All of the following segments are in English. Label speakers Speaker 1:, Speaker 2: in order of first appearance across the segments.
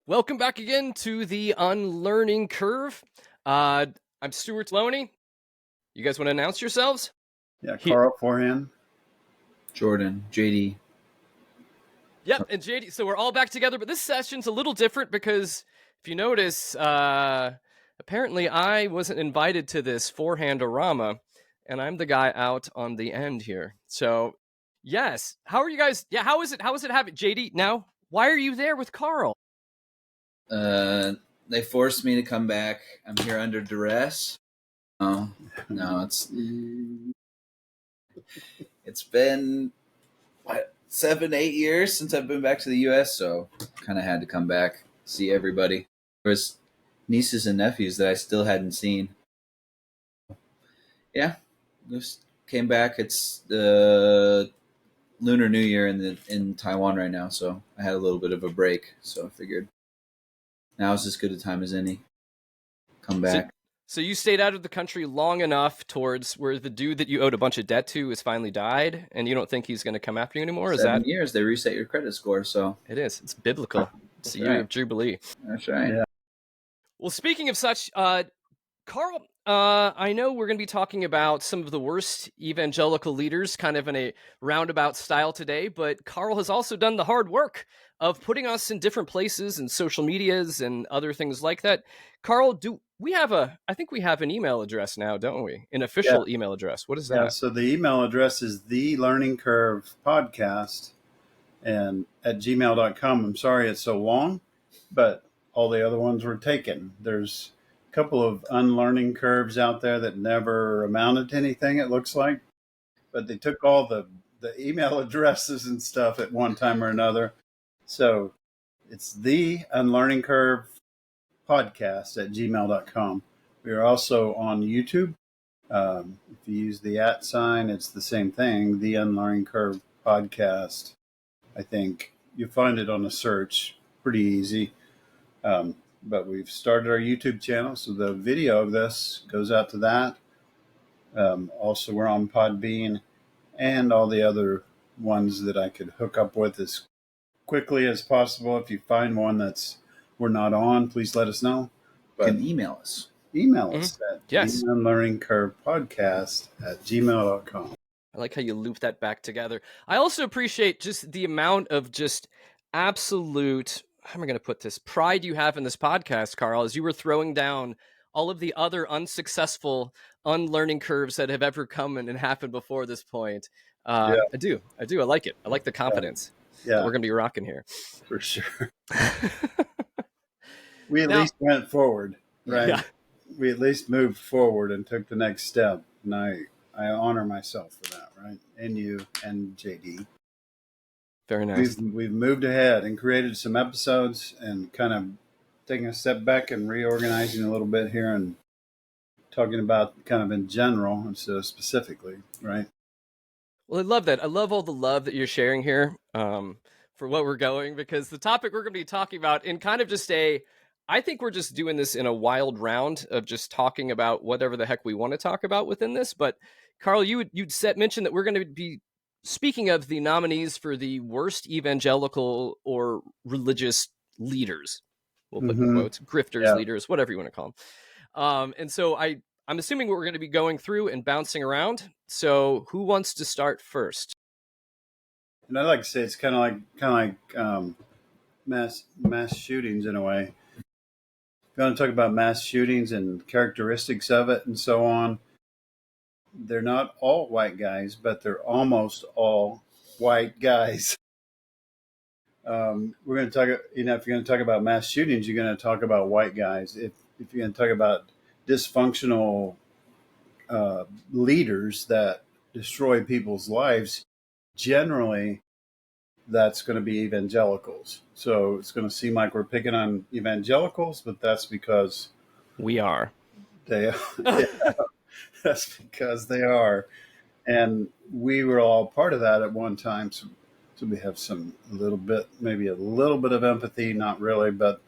Speaker 1: Welcome back again to the Unlearning Curve. I'm Stuart Delony. You guys want to announce yourselves?
Speaker 2: Yeah, Karl Forehand.
Speaker 3: Jordan, JD.
Speaker 1: Yep, and JD. So we're all back together, but this session's a little different because if you notice, apparently I wasn't invited to this Forehand-orama, and I'm the guy out on the end here. So, yes. How are you guys? Yeah, how is it having JD now? Why are you there with Karl?
Speaker 3: They forced me to come back. I'm here under duress. No, it's been 7-8 years since I've been back to the U.S., so kind of had to come back, see everybody. There was nieces and nephews that I still hadn't seen. Yeah, just came back. It's the Lunar New Year in Taiwan right now, so I had a little bit of a break. So I figured now's as good a time as any. Come back.
Speaker 1: So you stayed out of the country long enough towards where the dude that you owed a bunch of debt to has finally died, and you don't think he's going to come after you anymore?
Speaker 3: 7 years, they reset your credit score, so...
Speaker 1: It is. It's biblical. It's the year of Jubilee.
Speaker 3: That's right.
Speaker 2: Yeah.
Speaker 1: Well, speaking of such, Karl, I know we're going to be talking about some of the worst evangelical leaders kind of in a roundabout style today, but Karl has also done the hard work of putting us in different places and social medias and other things like that. Karl, I think we have an email address now, don't we? An official email address. What is that?
Speaker 2: Yeah, so the email address is theunlearningcurvepodcast and at gmail.com. I'm sorry it's so long, but all the other ones were taken. There's a couple of unlearning curves out there that never amounted to anything, it looks like. But they took all the email addresses and stuff at one time or another. So it's the Unlearning Curve podcast at gmail.com. We are also on YouTube. If you use the @ sign, it's the same thing, the Unlearning Curve podcast. I think you'll find it on a search, pretty easy. But we've started our YouTube channel, so the video of this goes out to that. Also, we're on Podbean and all the other ones that I could hook up with as quickly as possible. If you find one that's we're not on, please let us know.
Speaker 3: But you can email us.
Speaker 2: Email us at unlearningcurvepodcast at gmail.com.
Speaker 1: I like how you loop that back together. I also appreciate just the amount of just absolute, how am I going to put this, pride you have in this podcast, Karl, as you were throwing down all of the other unsuccessful unlearning curves that have ever come and happened before this point. I do. I like it. I like the confidence.
Speaker 2: Yeah.
Speaker 1: We're going to be rocking here.
Speaker 2: For sure. We at least went forward, right? Yeah. We at least moved forward and took the next step. And I honor myself for that, right? And you and JD.
Speaker 1: Very nice.
Speaker 2: We've moved ahead and created some episodes and kind of taking a step back and reorganizing a little bit here and talking about kind of in general instead of specifically, right?
Speaker 1: Well, I love that. I love all the love that you're sharing here for what we're going, because the topic we're going to be talking about in kind of just I think we're just doing this in a wild round of just talking about whatever the heck we want to talk about within this. But Karl, you'd mentioned that we're going to be speaking of the nominees for the worst evangelical or religious leaders. We'll put in quotes, grifters, leaders, whatever you want to call them. And so I'm assuming we're going to be going through and bouncing around. So who wants to start first?
Speaker 2: And I like to say it's kind of like mass shootings in a way. If you want to talk about mass shootings and characteristics of it and so on, they're not all white guys, but they're almost all white guys. We're going to talk, if you're going to talk about mass shootings, you're going to talk about white guys. If you're going to talk about dysfunctional leaders that destroy people's lives, generally that's going to be evangelicals. So it's going to seem like we're picking on evangelicals, but that's because
Speaker 1: we are.
Speaker 2: That's because they are. And we were all part of that at one time. So we have maybe a little bit of empathy, not really, but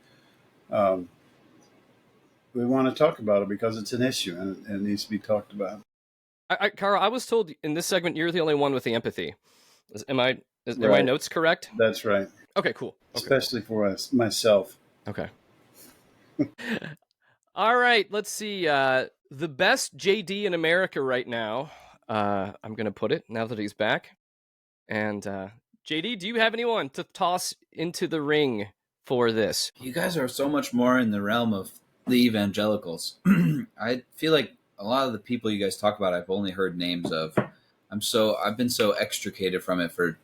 Speaker 2: we want to talk about it because it's an issue and it needs to be talked about.
Speaker 1: Karl, I was told in this segment you're the only one with the empathy. Are my notes correct?
Speaker 2: That's right.
Speaker 1: Okay, cool. Okay.
Speaker 2: Especially for myself.
Speaker 1: Okay. All right, let's see. The best JD in America right now. I'm going to put it now that he's back. And JD, do you have anyone to toss into the ring for this?
Speaker 3: You guys are so much more in the realm of the evangelicals. I feel like a lot of the people you guys talk about, I've only heard names of. I've been so extricated from it for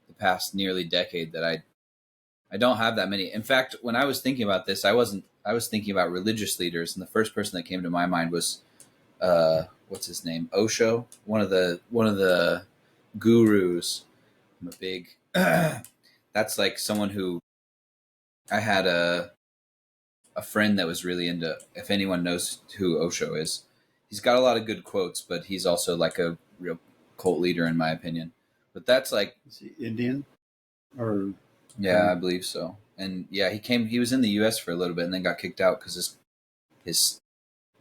Speaker 3: the past nearly decade that I don't have that many. In fact, when I was thinking about this, I was thinking about religious leaders, and the first person that came to my mind was what's his name? Osho, one of the gurus. I'm a big that's like someone who I had a friend that was really into, if anyone knows who Osho is. He's got a lot of good quotes, but he's also like a real cult leader in my opinion. But that's like,
Speaker 2: Is he Indian? Or
Speaker 3: yeah, I believe so. And yeah, he was in the US for a little bit and then got kicked out because his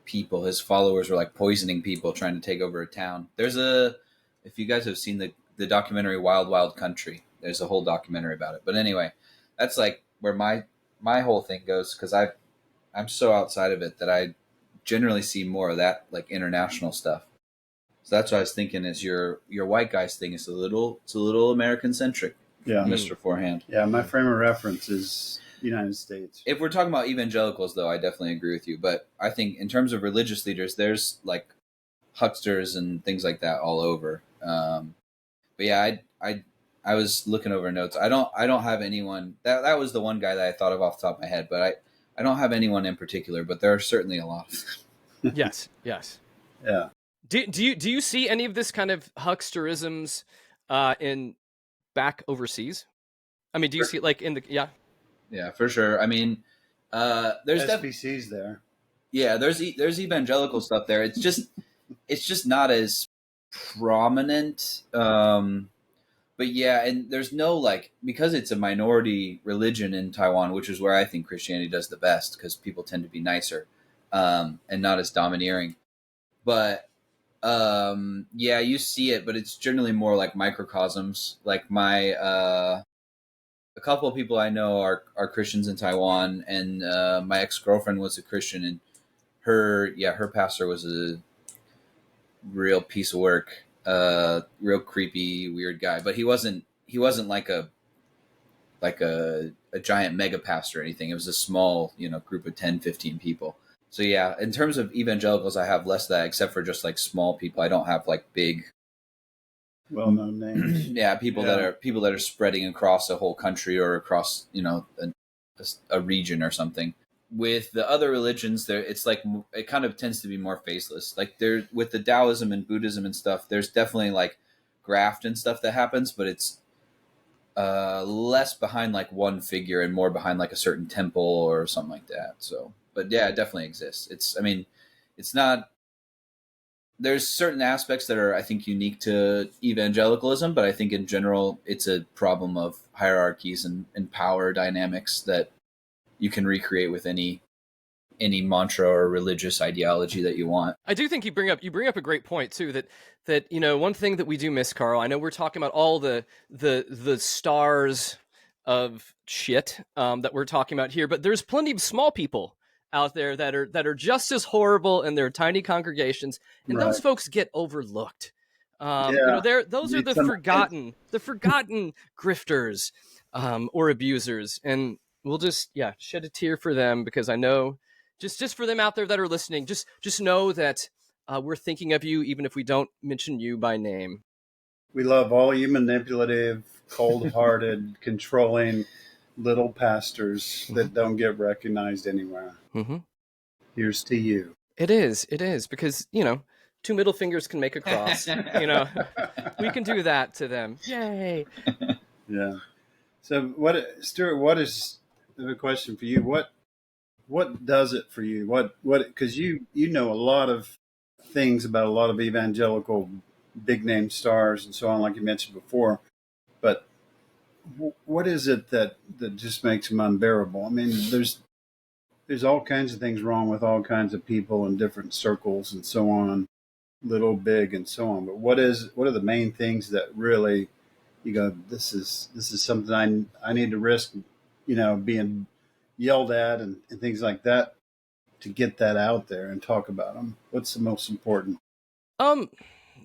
Speaker 3: his followers were like poisoning people trying to take over a town. If you guys have seen the documentary Wild Wild Country, there's a whole documentary about it. But anyway, that's like where my whole thing goes, because I'm so outside of it that I generally see more of that like international stuff. So that's what I was thinking is your white guys thing is a little American centric.
Speaker 2: yeah,
Speaker 3: Mr. Forehand.
Speaker 2: Yeah, my frame of reference is United States.
Speaker 3: If we're talking about evangelicals, though, I definitely agree with you. But I think in terms of religious leaders, there's like hucksters and things like that all over. But yeah, I was looking over notes. I don't have anyone that was the one guy that I thought of off the top of my head. But I don't have anyone in particular. But there are certainly a lot of them.
Speaker 1: Yes.
Speaker 2: Yeah.
Speaker 1: Do you see any of this kind of hucksterisms in back overseas? I mean, do you see it like in the
Speaker 3: Yeah, for sure. I mean, there's
Speaker 2: SBC's there.
Speaker 3: Yeah, there's evangelical stuff there. It's just not as prominent. But yeah, and there's no like, because it's a minority religion in Taiwan, which is where I think Christianity does the best because people tend to be nicer and not as domineering. But yeah, you see it, but it's generally more like microcosms. Like a couple of people I know are Christians in Taiwan, and my ex-girlfriend was a Christian, and her pastor was a real piece of work, real creepy, weird guy. But he wasn't like a giant mega pastor or anything. It was a small, group of 10, 15 people. So yeah, in terms of evangelicals, I have less of that, except for just like small people. I don't have like big,
Speaker 2: well-known names.
Speaker 3: Yeah, people that are spreading across a whole country or across a region or something. With the other religions, it's like it kind of tends to be more faceless. Like there with the Taoism and Buddhism and stuff, there's definitely like graft and stuff that happens, but it's less behind like one figure and more behind like a certain temple or something like that. So, but yeah, it definitely exists. It's not. There's certain aspects that are, I think, unique to evangelicalism, but I think in general, it's a problem of hierarchies and power dynamics that you can recreate with any mantra or religious ideology that you want.
Speaker 1: I do think you bring up a great point too, that one thing that we do miss, Karl. I know we're talking about all the stars of shit that we're talking about here, but there's plenty of small people out there that are just as horrible in their tiny congregations, and those folks get overlooked. Those are the forgotten grifters or abusers, and we'll just shed a tear for them, because I know just for them out there that are listening, just know that we're thinking of you, even if we don't mention you by name.
Speaker 2: We love all you manipulative, cold-hearted, controlling little pastors that don't get recognized anywhere.
Speaker 1: Mm-hmm.
Speaker 2: Here's to you.
Speaker 1: It is because two middle fingers can make a cross. We can do that to them. Yay!
Speaker 2: Yeah. So, Stuart? I have a question for you. What does it for you? What? Because you know a lot of things about a lot of evangelical big name stars and so on, like you mentioned before. But what is it that just makes them unbearable? I mean, there's all kinds of things wrong with all kinds of people in different circles and so on, little, big, and so on. But what are the main things that really you go, this is something I need to risk, being yelled at and things like that to get that out there and talk about them? What's the most important?
Speaker 1: Um,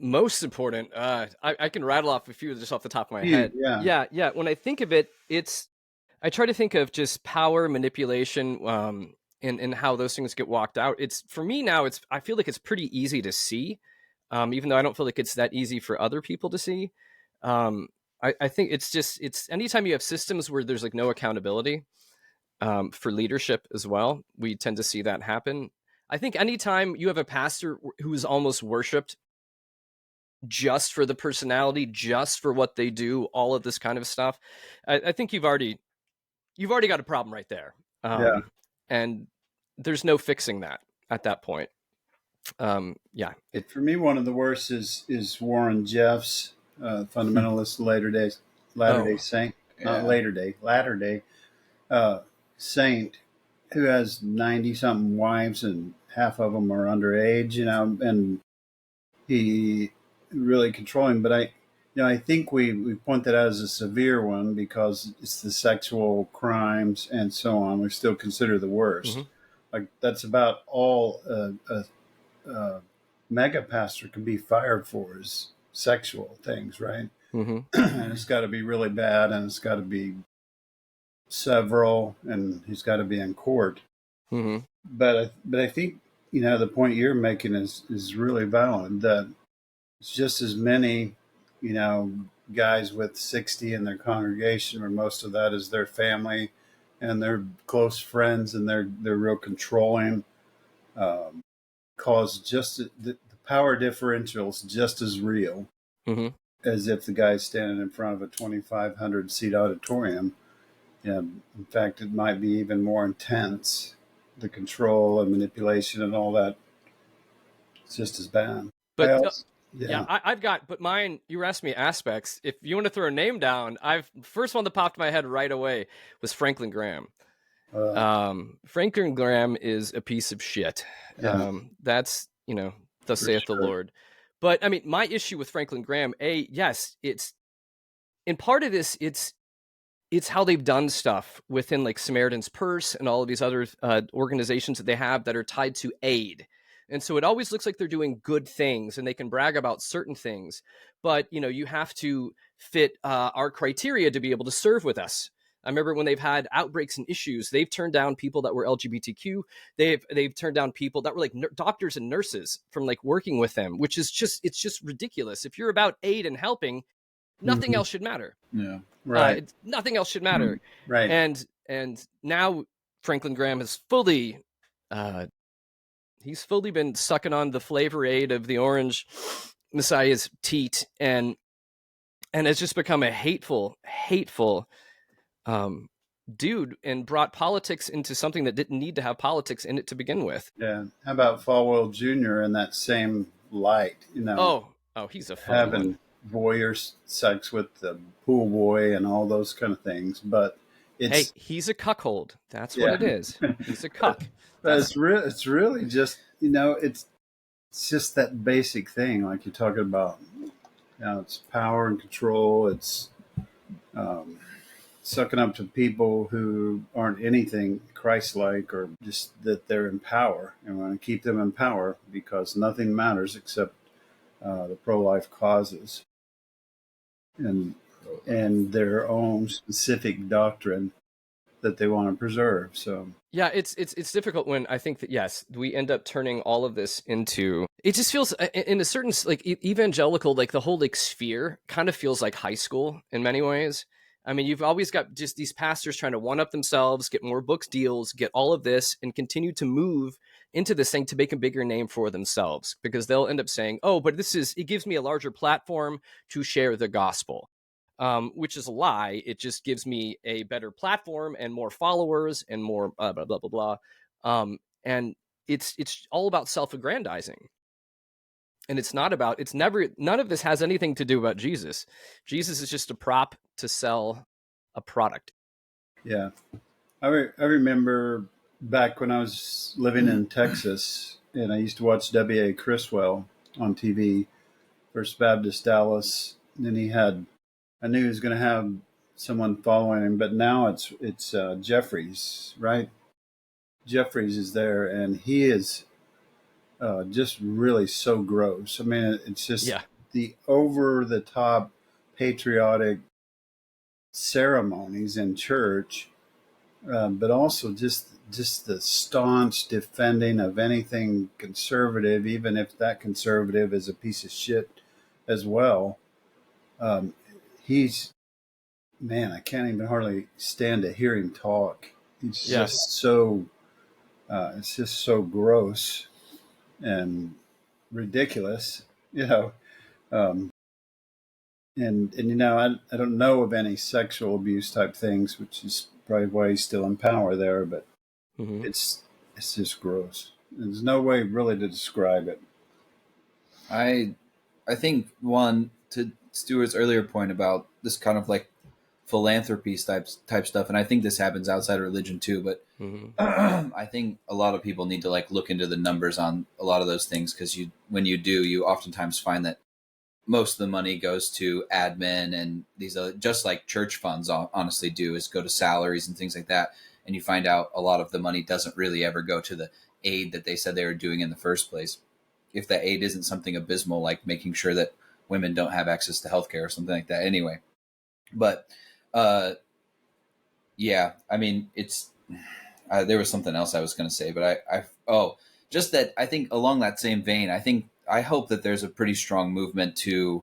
Speaker 1: Most important. I can rattle off a few just off the top of my
Speaker 2: You,
Speaker 1: head.
Speaker 2: yeah,
Speaker 1: Yeah. When I think of it, I try to think of just power manipulation, and how those things get walked out. It's for me now. I feel like it's pretty easy to see, even though I don't feel like it's that easy for other people to see. Um, I think it's anytime you have systems where there's like no accountability, for leadership as well, we tend to see that happen. I think anytime you have a pastor who is almost worshipped just for the personality, just for what they do, all of this kind of stuff, I think you've already got a problem right there.
Speaker 2: yeah.
Speaker 1: And there's no fixing that at that point. Yeah.
Speaker 2: For me, one of the worst is Warren Jeffs, fundamentalist Latter Day
Speaker 1: Oh,
Speaker 2: Saint, not
Speaker 3: Yeah.
Speaker 2: Latter Day uh, Saint, who has 90 something wives and half of them are underage, and he really controlling. But I think we point that out as a severe one because it's the sexual crimes and so on. We still consider the worst.
Speaker 1: hmm
Speaker 2: Like that's about all a mega pastor can be fired for is sexual things, right?
Speaker 1: hmm
Speaker 2: And it's got to be really bad, and it's got to be several, and he's got to be in court.
Speaker 1: hmm
Speaker 2: But I think the point you're making is really valid. That it's just as many guys with 60 in their congregation, where most of that is their family and their close friends, and they're real controlling. Um, cause just the power differential is just as real
Speaker 1: hmm
Speaker 2: as if the guy's standing in front of a 2,500 seat auditorium. Yeah, in fact, it might be even more intense. The control and manipulation and all that, it's just as bad. I
Speaker 1: But
Speaker 2: also,
Speaker 1: yeah,
Speaker 2: yeah,
Speaker 1: I've got, but mine, you were asking me aspects. If you want to throw a name down, first one that popped in my head right away was Franklin Graham.
Speaker 2: uh,
Speaker 1: Franklin Graham is a piece of shit.
Speaker 2: yeah,
Speaker 1: That's, thus
Speaker 2: for
Speaker 1: saith the
Speaker 2: sure.
Speaker 1: Lord. But I mean, my issue with Franklin Graham, yes, it's in part of this, it's how they've done stuff within like Samaritan's Purse and all of these other organizations that they have that are tied to aid. And so it always looks like they're doing good things and they can brag about certain things. But, you have to fit our criteria to be able to serve with us. I remember when they've had outbreaks and issues, they've turned down people that were LGBTQ. They've turned down people that were like doctors and nurses from like working with them, which is it's just ridiculous. If you're about aid and helping, nothing
Speaker 2: Hmm.
Speaker 1: else should matter.
Speaker 3: Yeah.
Speaker 2: Right,
Speaker 1: Nothing else should matter.
Speaker 2: right.
Speaker 1: And now Franklin Graham has uh, he's fully been sucking on the flavor aid of the orange messiah's teat, and has just become a hateful um, dude, and brought politics into something that didn't need to have politics in it to begin with.
Speaker 2: Yeah. How about Falwell Jr. in that same light?
Speaker 1: Oh, he's a fun one.
Speaker 2: Having voyeur sex with the pool boy and all those kind of things. But
Speaker 1: Hey,
Speaker 2: it's
Speaker 1: he's a cuckold. That's what
Speaker 2: yeah,
Speaker 1: it is. He's a cuck.
Speaker 2: but
Speaker 1: That's
Speaker 2: it's really just it's just that basic thing like you're talking about. It's power and control. It's um, sucking up to people who aren't anything Christ-like, or just that they're in power, and we want to keep them in power because nothing matters except the pro-life causes and their own specific doctrine that they want to preserve. So
Speaker 1: Yeah, it's difficult when I think that yes, we end up turning all of this into. It just feels in a certain like evangelical, like the whole like sphere kind of feels like high school in many ways. I mean, you've always got just these pastors trying to one up themselves, get more books deals, get all of this, and continue to move into this thing to make a bigger name for themselves, because they'll end up saying, "Oh, but it gives me a larger platform to share the gospel." Which is a lie. It just gives me a better platform and more followers and more blah blah blah blah blah. And it's all about self-aggrandizing, and it's not about. It's never. None of this has anything to do about Jesus. Jesus is just a prop to sell a product.
Speaker 2: yeah, I remember back when I was living in Texas, and I used to watch W.A. Criswell on TV, First Baptist Dallas. And then I knew he was going to have someone following him, but now it's Jeffries, right? Jeffries is there, and he is just really so gross. I mean, it's just
Speaker 1: Yeah.
Speaker 2: the over the top patriotic ceremonies in church, but also just the staunch defending of anything conservative, even if that conservative is a piece of shit as well. Um, he's man, I can't even hardly stand to hear him talk. He's
Speaker 1: Yeah.
Speaker 2: just so it's just so gross and ridiculous, you know. Um, and you know, I don't know of any sexual abuse type things, which is probably why he's still in power there. But
Speaker 1: Mm-hmm.
Speaker 2: it's just gross. There's no way really to describe it.
Speaker 3: I think one, to Stuart's earlier point about this kind of like philanthropy type stuff, and I think this happens outside of religion too, but
Speaker 1: Mm-hmm.
Speaker 3: I think a lot of people need to like look into the numbers on a lot of those things, because when you do, you oftentimes find that most of the money goes to admin and these just like church funds honestly do, is go to salaries and things like that, and you find out a lot of the money doesn't really ever go to the aid that they said they were doing in the first place. If that aid isn't something abysmal like making sure that women don't have access to healthcare or something like that anyway. But uh yeah, I mean, it's there was something else I was going to say, but just that I think along that same vein, I hope that there's a pretty strong movement to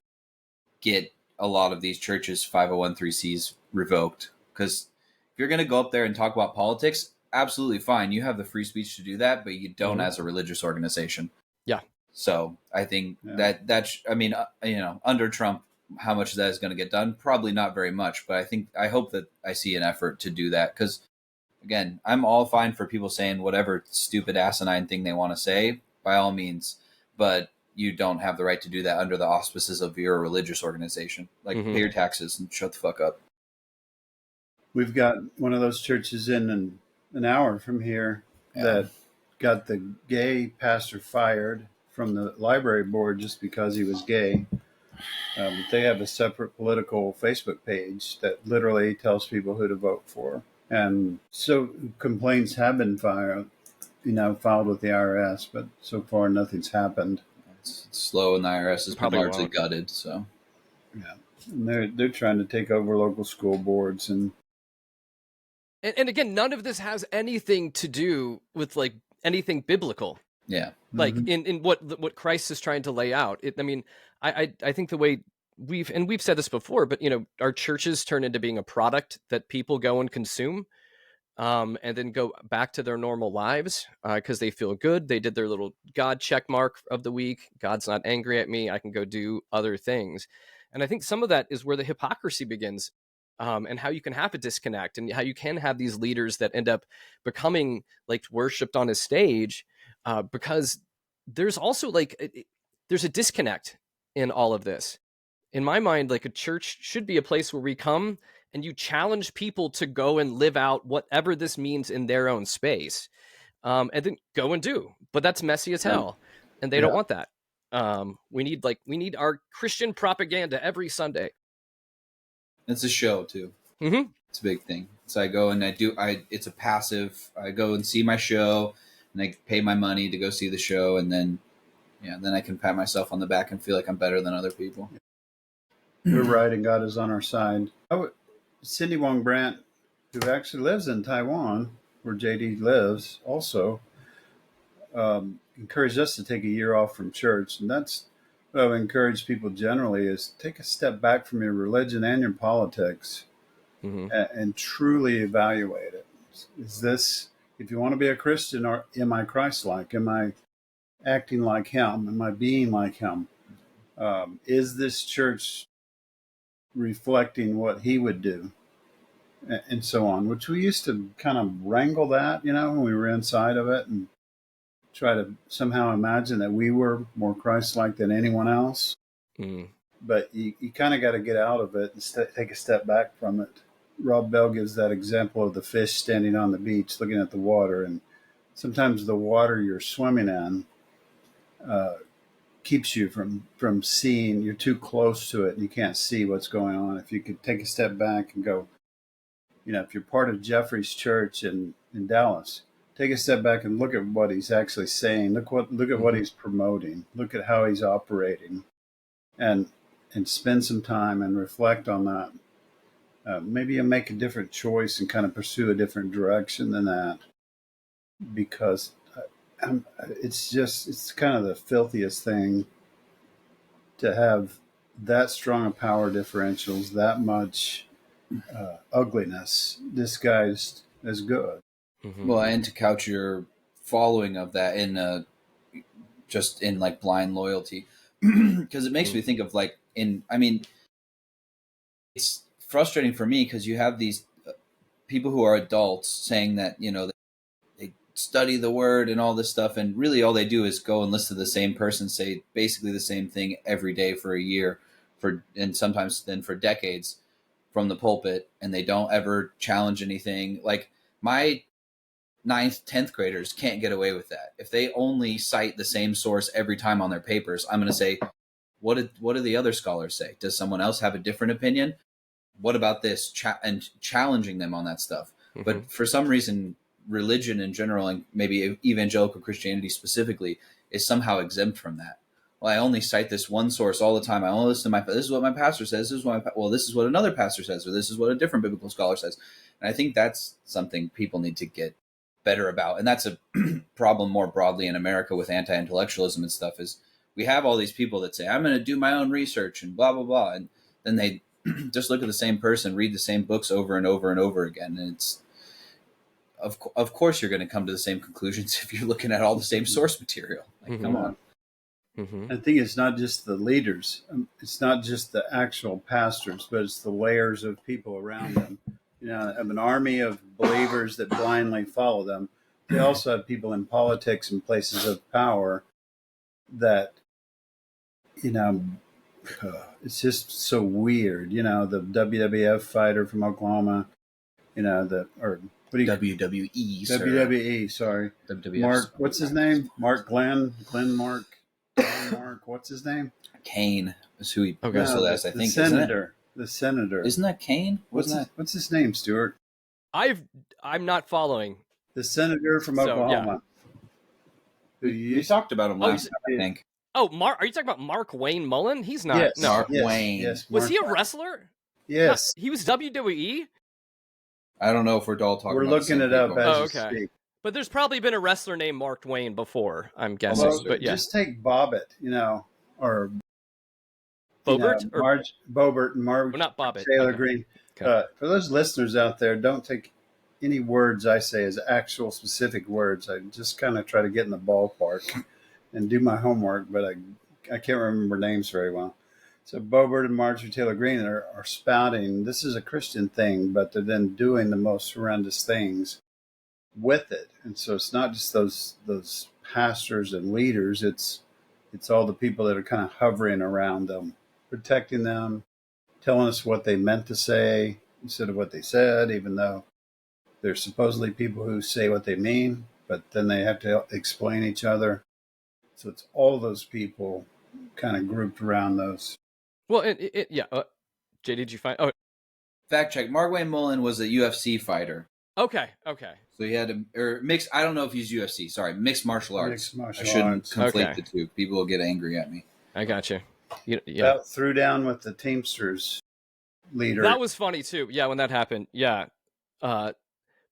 Speaker 3: get a lot of these churches 501(c)(3)s revoked, because if you're going to go up there and talk about politics, absolutely fine, you have the free speech to do that, but you don't
Speaker 1: Mm-hmm.
Speaker 3: as a religious organization.
Speaker 1: Yeah.
Speaker 3: So I think
Speaker 2: Yeah.
Speaker 3: I mean, under Trump, how much of that is going to get done? Probably not very much, but I hope that I see an effort to do that, because again, I'm all fine for people saying whatever stupid asinine thing they want to say, by all means, but you don't have the right to do that under the auspices of your religious organization. Like,
Speaker 1: Mm-hmm.
Speaker 3: pay your taxes and shut the fuck up.
Speaker 2: We've got one of those churches in an hour from here that got the gay pastor fired from the library board just because he was gay. They have a separate political Facebook page that literally tells people who to vote for. And so complaints have been filed with the IRS, but so far nothing's happened.
Speaker 3: It's slow, and the IRS has been
Speaker 1: Probably
Speaker 3: largely
Speaker 1: won't.
Speaker 3: gutted. So
Speaker 2: Yeah, and they're trying to take over local school boards, and
Speaker 1: again, none of this has anything to do with like anything biblical.
Speaker 3: yeah,
Speaker 1: Like in what Christ is trying to lay out. I mean, I think the way we've said this before, but our churches turn into being a product that people go and consume, and then go back to their normal lives because they feel good. They did their little God check mark of the week. God's not angry at me. I can go do other things. And I think some of that is where the hypocrisy begins, and how you can have a disconnect, and how you can have these leaders that end up becoming like worshipped on a stage, because there's also there's a disconnect in all of this. In my mind, like a church should be a place where we come and you challenge people to go and live out whatever this means in their own space, and then go and do. But that's messy as hell, and they don't
Speaker 2: yeah,
Speaker 1: want that. We need our Christian propaganda every Sunday.
Speaker 3: it's a show too.
Speaker 1: Mm-hmm.
Speaker 3: It's a big thing. So I go and it's a passive. I go and see my show, and I pay my money to go see the show, and then I can pat myself on the back and feel like I'm better than other people.
Speaker 2: we're right, and God is on our side. Cindy Wong Brandt, who actually lives in Taiwan, where JD lives, also encouraged us to take a year off from church, and that's what I would encourage people generally is take a step back from your religion and your politics,
Speaker 1: Mm-hmm.
Speaker 2: and truly evaluate it. Is this, if you want to be a Christian, or am I Christ-like? Am I acting like Him? Am I being like Him? Is this church reflecting what He would do? And so on, which we used to kind of wrangle that, when we were inside of it, and try to somehow imagine that we were more Christ-like than anyone else.
Speaker 1: Mm.
Speaker 2: But you kind of got to get out of it and take a step back from it. Rob Bell gives that example of the fish standing on the beach looking at the water, and sometimes the water you're swimming in keeps you from seeing. You're too close to it and you can't see what's going on. If you could take a step back and go, if you're part of Jeffrey's church in Dallas, take a step back and look at what he's actually saying. Look at what he's promoting. Look at how he's operating, and spend some time and reflect on that. Maybe you make a different choice and kind of pursue a different direction than that, because it's kind of the filthiest thing to have that strong of power differentials, that much ugliness disguised as good.
Speaker 1: Mm-hmm.
Speaker 3: Well, and to couch your following of that in just in like blind loyalty, because it makes me think of like it's frustrating for me because you have these people who are adults saying that they study the word and all this stuff, and really all they do is go and listen to the same person say basically the same thing every day for a year, and sometimes then for decades from the pulpit, and they don't ever challenge anything. Like my 9th, 10th graders can't get away with that. If they only cite the same source every time on their papers, I'm going to say, what do the other scholars say? Does someone else have a different opinion? What about this? And challenging them on that stuff. Mm-hmm. But for some reason, religion in general, and maybe evangelical Christianity specifically, is somehow exempt from that. Well, I only cite this one source all the time. I only listen to this is what my pastor says. This is what another pastor says, or this is what a different biblical scholar says. And I think that's something people need to get better about. And that's a problem more broadly in America with anti-intellectualism and stuff, is we have all these people that say, I'm going to do my own research and blah, blah, blah. And then they just look at the same person, read the same books over and over and over again. And it's, of course, you're going to come to the same conclusions if you're looking at all the same source material. Like, come on.
Speaker 2: Mm-hmm. I think it's not just the leaders. It's not just the actual pastors, but it's the layers of people around them. Of an army of believers that blindly follow them. They also have people in politics and places of power that, it's just so weird. The WWF fighter from Oklahoma,
Speaker 3: WWE, sir.
Speaker 2: WWE, sorry.
Speaker 3: WWF.
Speaker 2: Mark, what's his name? Mark Glenn Mark, what's his name?
Speaker 3: Kane is who he wrestled as, I think.
Speaker 2: The senator.
Speaker 3: Isn't that Kane?
Speaker 2: What's his name, Stuart?
Speaker 1: I'm not following.
Speaker 2: The senator from Oklahoma.
Speaker 3: Yeah. We talked about him last time, I think.
Speaker 1: Oh, are you talking about Mark Wayne Mullen? He's not.
Speaker 2: Yes,
Speaker 1: no.
Speaker 3: Mark Wayne.
Speaker 2: Yes,
Speaker 1: was he a wrestler?
Speaker 2: Yes.
Speaker 1: He was WWE?
Speaker 3: I don't know if we're all talking
Speaker 2: about
Speaker 3: looking
Speaker 2: it up as we speak.
Speaker 1: But there's probably been a wrestler named Mark Wayne before, I'm guessing. But yeah.
Speaker 2: Just take Bobbitt, or
Speaker 1: Bobert?
Speaker 2: Bobert and Mark.
Speaker 1: Not Bobbitt.
Speaker 2: Taylor Green. Okay. For those listeners out there, don't take any words I say as actual specific words. I just kind of try to get in the ballpark and do my homework, but I can't remember names very well. So Bobert and Marjorie Taylor Greene are spouting, this is a Christian thing, but they're then doing the most horrendous things with it. And so it's not just those pastors and leaders, it's all the people that are kind of hovering around them, protecting them, telling us what they meant to say instead of what they said, even though there's supposedly people who say what they mean, but then they have to explain each other. So it's all those people kind of grouped around those.
Speaker 1: Well, yeah. Jay, did you find? Oh,
Speaker 3: fact check. Mark Wayne Mullen was a UFC fighter.
Speaker 1: Okay.
Speaker 3: So he had mixed. I don't know if he's UFC. Sorry, mixed martial arts.
Speaker 2: I
Speaker 3: shouldn't conflate the two. People will get angry at me.
Speaker 1: I got you. Yeah.
Speaker 2: That threw down with the Teamsters leader.
Speaker 1: That was funny too. Yeah, when that happened. Yeah. But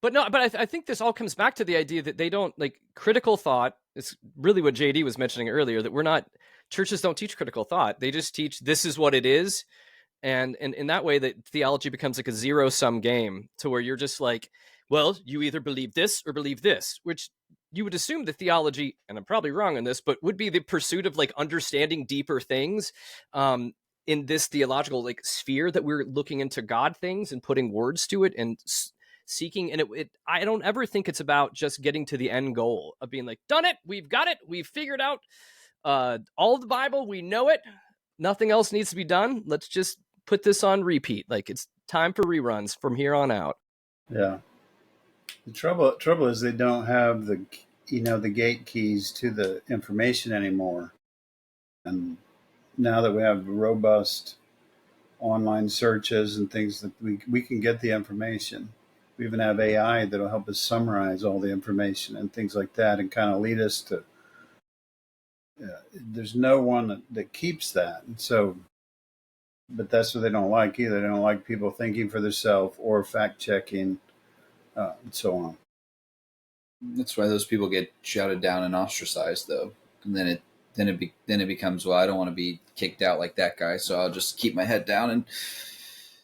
Speaker 1: I think this all comes back to the idea that they don't like critical thought. It's really what JD was mentioning earlier, that churches don't teach critical thought. They just teach this is what it is. And in that way, that theology becomes like a zero-sum game, to where you're just like, well, you either believe this or believe this, which you would assume the theology, and I'm probably wrong on this, but would be the pursuit of like understanding deeper things in this theological like sphere, that we're looking into God things and putting words to it and seeking. And I don't ever think it's about just getting to the end goal of being like, done it, we've got it, we've figured out all of the Bible, we know it, nothing else needs to be done, let's just put this on repeat, like it's time for reruns from here on out.
Speaker 2: Yeah, the trouble is they don't have the gate keys to the information anymore. And now that we have robust online searches and things that we can get the information. We even have AI that'll help us summarize all the information and things like that and kind of lead us to, there's no one that keeps that. And so, but that's what they don't like either. They don't like people thinking for themselves or fact checking and so on.
Speaker 3: That's why those people get shouted down and ostracized, though. And then it becomes, well, I don't want to be kicked out like that guy, so I'll just keep my head down and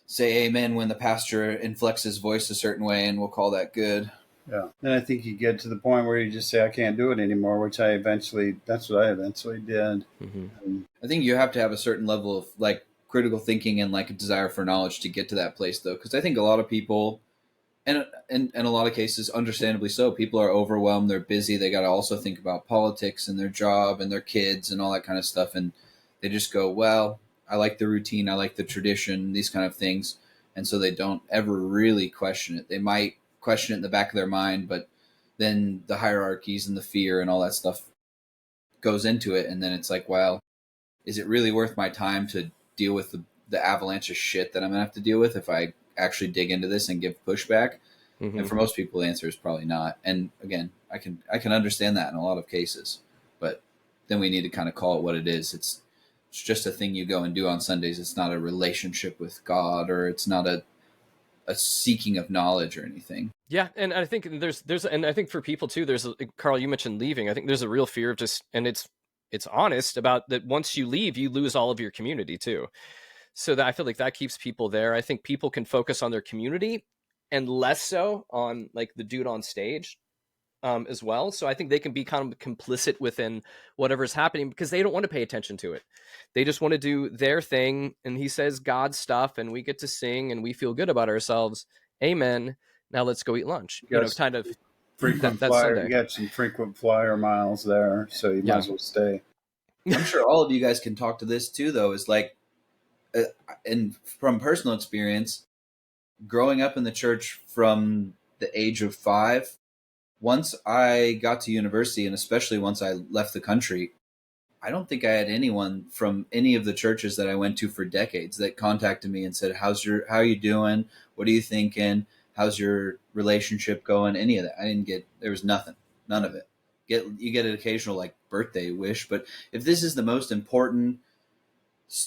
Speaker 3: say amen when the pastor inflects his voice a certain way, and we'll call that good.
Speaker 2: Yeah. And I think you get to the point where you just say, I can't do it anymore, which that's what I eventually did.
Speaker 3: Mm-hmm. I think you have to have a certain level of like critical thinking and like a desire for knowledge to get to that place, though. Because I think a lot of people, and in a lot of cases, understandably so, people are overwhelmed, they're busy, they got to also think about politics and their job and their kids and all that kind of stuff. And they just go, well, I like the routine, I like the tradition, these kind of things. And so they don't ever really question it. They might question it in the back of their mind, but then the hierarchies and the fear and all that stuff goes into it. And then it's like, well, is it really worth my time to deal with the avalanche of shit that I'm going to have to deal with if I actually dig into this and give pushback? Mm-hmm. And for most people, the answer is probably not. And again, I can understand that in a lot of cases, but then we need to kind of call it what it is. It's just a thing you go and do on Sundays. It's not a relationship with God, or it's not a seeking of knowledge or anything.
Speaker 1: Yeah, and I think there's and I think for people too, there's Karl, you mentioned leaving. I think there's a real fear of just, and it's honest about that. Once you leave, you lose all of your community too. So that I feel like that keeps people there. I think people can focus on their community and less so on like the dude on stage as well. So I think they can be kind of complicit within whatever's happening because they don't want to pay attention to it. They just want to do their thing. And he says God's stuff and we get to sing and we feel good about ourselves. Amen. Now let's go eat lunch.
Speaker 2: Yes.
Speaker 1: Kind of
Speaker 2: frequent flyer. Sunday. You got some frequent flyer miles there, so you might as well stay.
Speaker 3: I'm sure all of you guys can talk to this too, though. Is like, and from personal experience, growing up in the church from the age of 5, once I got to university, and especially once I left the country, I don't think I had anyone from any of the churches that I went to for decades that contacted me and said, how are you doing? What are you thinking? How's your relationship going? Any of that. There was nothing, none of it. You get an occasional like birthday wish, but if this is the most important,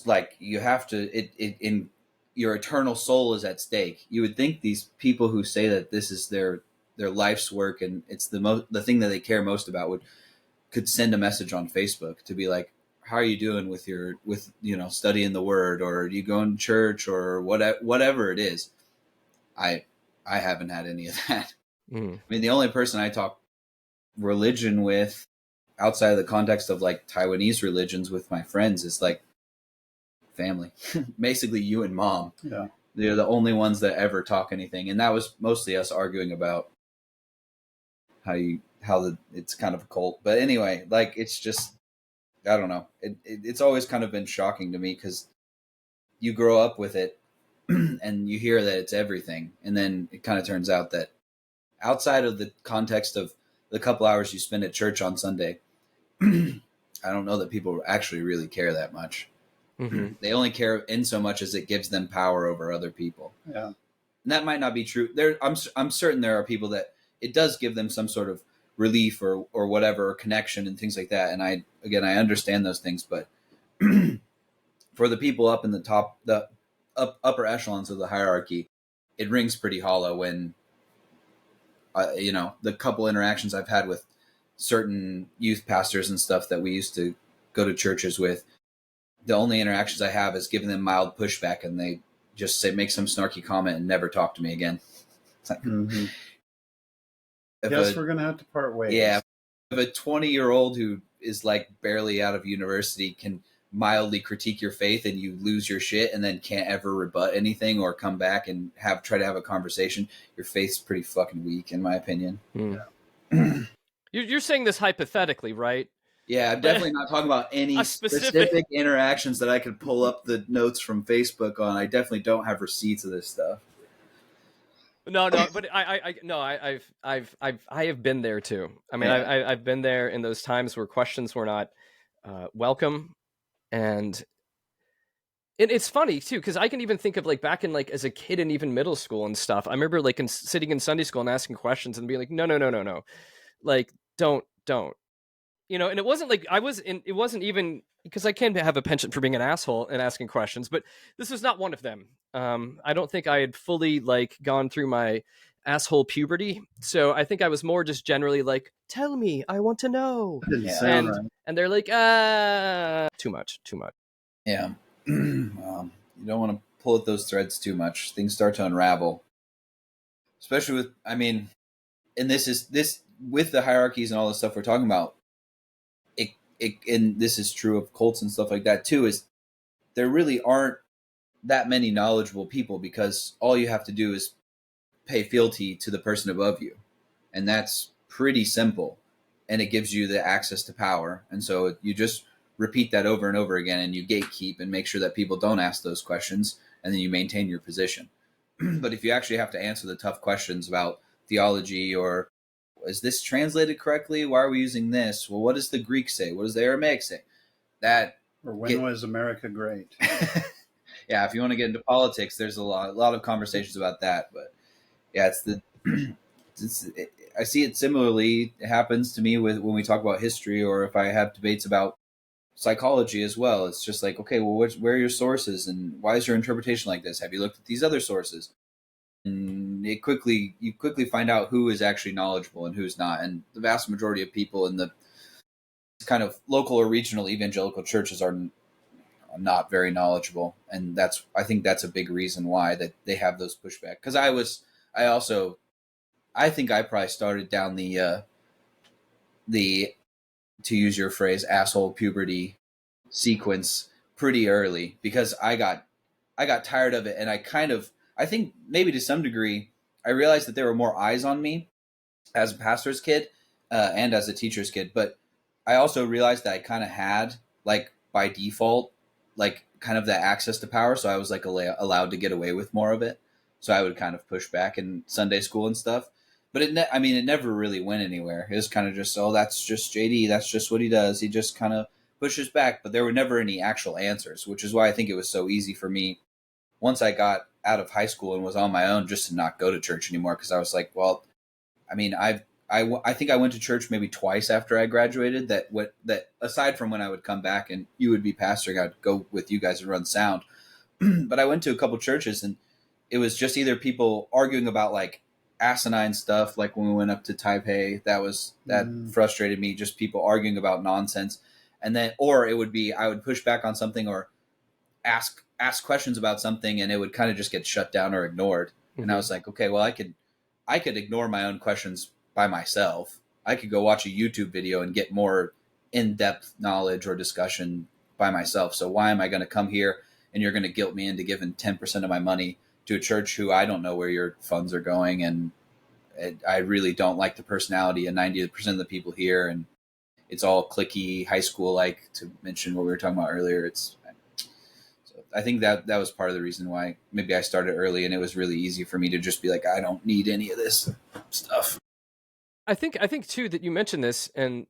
Speaker 3: like you have to, in your eternal soul is at stake. You would think these people who say that this is their life's work and it's the thing that they care most about could send a message on Facebook to be like, how are you doing with studying the word, or you going to church, or whatever it is. I haven't had any of that. I mean, the only person I talk religion with outside of the context of like Taiwanese religions with my friends is like family. Basically you and mom.
Speaker 2: Yeah.
Speaker 3: They're the only ones that ever talk anything. And that was mostly us arguing about it's kind of a cult. But anyway, like it's just, I don't know. It's always kind of been shocking to me because you grow up with it and you hear that it's everything. And then it kind of turns out that outside of the context of the couple hours you spend at church on Sunday, I don't know that people actually really care that much. Mm-hmm. They only care in so much as it gives them power over other people.
Speaker 2: Yeah.
Speaker 3: And that might not be true. I'm certain there are people that it does give them some sort of relief or whatever, or connection and things like that. And I understand those things, but for the people up in the top, the upper echelons of the hierarchy, it rings pretty hollow when, the couple interactions I've had with certain youth pastors and stuff that we used to go to churches with, the only interactions I have is giving them mild pushback, and they just make some snarky comment and never talk to me again. It's like,
Speaker 2: mm-hmm. Yes, we're going to have to part ways.
Speaker 3: Yeah. If a 20-year-old who is like barely out of university can mildly critique your faith and you lose your shit and then can't ever rebut anything or come back and try to have a conversation, your faith's pretty fucking weak, in my opinion.
Speaker 1: Yeah. You're saying this hypothetically, right?
Speaker 3: Yeah, I'm definitely not talking about any specific interactions that I could pull up the notes from Facebook on. I definitely don't have receipts of this stuff.
Speaker 1: No, but I have been there too. I mean, yeah. I've been there in those times where questions were not welcome, And it's funny too, because I can even think of like back in like as a kid and even middle school and stuff. I remember like sitting in Sunday school and asking questions and being like, no, like don't. And it wasn't like it wasn't even because I can have a penchant for being an asshole and asking questions, but this was not one of them. I don't think I had fully like gone through my asshole puberty, so I think I was more just generally like, tell me, I want to know.
Speaker 2: Didn't
Speaker 3: Yeah.
Speaker 2: sound right.
Speaker 1: And they're like, too much.
Speaker 3: Yeah. You don't want to pull at those threads too much. Things start to unravel. Especially with, and this with the hierarchies and all the stuff we're talking about, and this is true of cults and stuff like that too, is there really aren't that many knowledgeable people, because all you have to do is pay fealty to the person above you. And that's pretty simple. And it gives you the access to power. And so you just repeat that over and over again, and you gatekeep and make sure that people don't ask those questions, and then you maintain your position. But if you actually have to answer the tough questions about theology, or is this translated correctly? Why are we using this? Well, what does the Greek say? What does the Aramaic say?
Speaker 2: Or when was America great?
Speaker 3: Yeah, if you want to get into politics, there's a lot of conversations about that. But yeah, I see it similarly. It happens to me when we talk about history, or if I have debates about psychology as well. It's just like, okay, well, where are your sources, and why is your interpretation like this? Have you looked at these other sources? And you quickly find out who is actually knowledgeable and who's not. And the vast majority of people in the kind of local or regional evangelical churches are not very knowledgeable, and I think that's a big reason why that they have those pushback. Because I think I probably started down the to use your phrase, asshole puberty sequence pretty early, because I got tired of it, and I think maybe to some degree I realized that there were more eyes on me as a pastor's kid and as a teacher's kid, but I also realized that I kind of had, like, by default, like, kind of that access to power, so I was like allowed to get away with more of it. So I would kind of push back in Sunday school and stuff. But it never really went anywhere. It was kind of just, oh, that's just JD. That's just what he does. He just kind of pushes back. But there were never any actual answers, which is why I think it was so easy for me once I got out of high school and was on my own, just to not go to church anymore. Because I was like, well, I think I went to church maybe twice after I graduated. That aside from when I would come back and you would be pastoring, I'd go with you guys and run sound. But I went to a couple churches, and it was just either people arguing about like asinine stuff, like when we went up to Taipei, that frustrated me. Just people arguing about nonsense, and then, or it would be I would push back on something or ask questions about something, and it would kind of just get shut down or ignored. Mm-hmm. And I was like, okay, well, I could ignore my own questions by myself. I could go watch a YouTube video and get more in-depth knowledge or discussion by myself. So why am I going to come here and you're going to guilt me into giving 10% of my money to a church who I don't know where your funds are going, and I really don't like the personality of 90% of the people here, and it's all cliquey, high school, like, to mention what we were talking about earlier. So I think that was part of the reason why maybe I started early, and it was really easy for me to just be like, I don't need any of this stuff.
Speaker 1: I think too that you mentioned this, and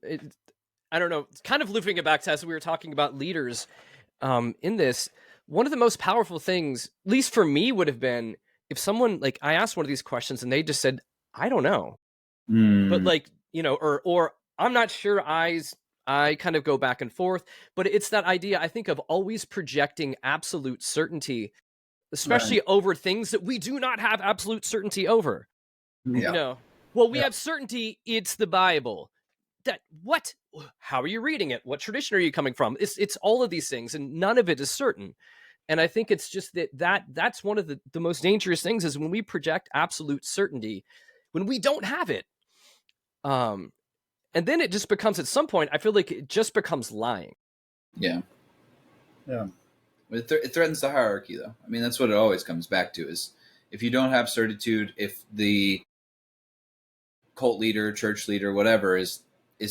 Speaker 1: I don't know, kind of looping it back to as we were talking about leaders in this. One of the most powerful things, at least for me, would have been if someone, like, I asked one of these questions and they just said, I don't know. But like, or I'm not sure, I kind of go back and forth, but it's that idea, I think, of always projecting absolute certainty, especially right, over things that we do not have absolute certainty over.
Speaker 3: Yeah.
Speaker 1: We have certainty, it's the Bible. What? How are you reading it? What tradition are you coming from? It's all of these things, and none of it is certain. And I think it's just that's one of the most dangerous things, is when we project absolute certainty when we don't have it. And then it just becomes, at some point, I feel like it just becomes lying.
Speaker 3: Yeah. It threatens the hierarchy, though. I mean, that's what it always comes back to, is if you don't have certitude, if the cult leader, church leader, whatever, is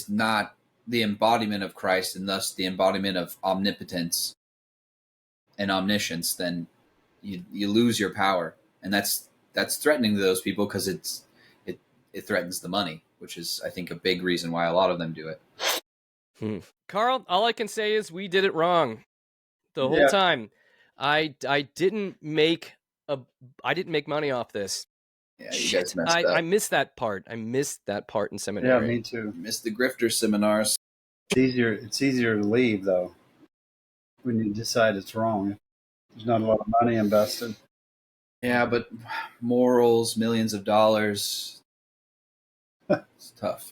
Speaker 3: not the embodiment of Christ, and thus the embodiment of omnipotence and omniscience, then you lose your power. And that's threatening to those people, because it threatens the money, which is, I think, a big reason why a lot of them do it.
Speaker 1: Karl, all I can say is we did it wrong. the whole time. I didn't make money off this.
Speaker 3: Yeah, you guys messed up.
Speaker 1: I missed that part. I missed that part in
Speaker 2: Yeah,
Speaker 1: seminary.
Speaker 2: me too.
Speaker 3: Missed the grifter seminars.
Speaker 2: It's easier to leave though when you decide it's wrong. There's not a lot of money invested.
Speaker 3: Yeah, but morals, millions of dollars. It's tough.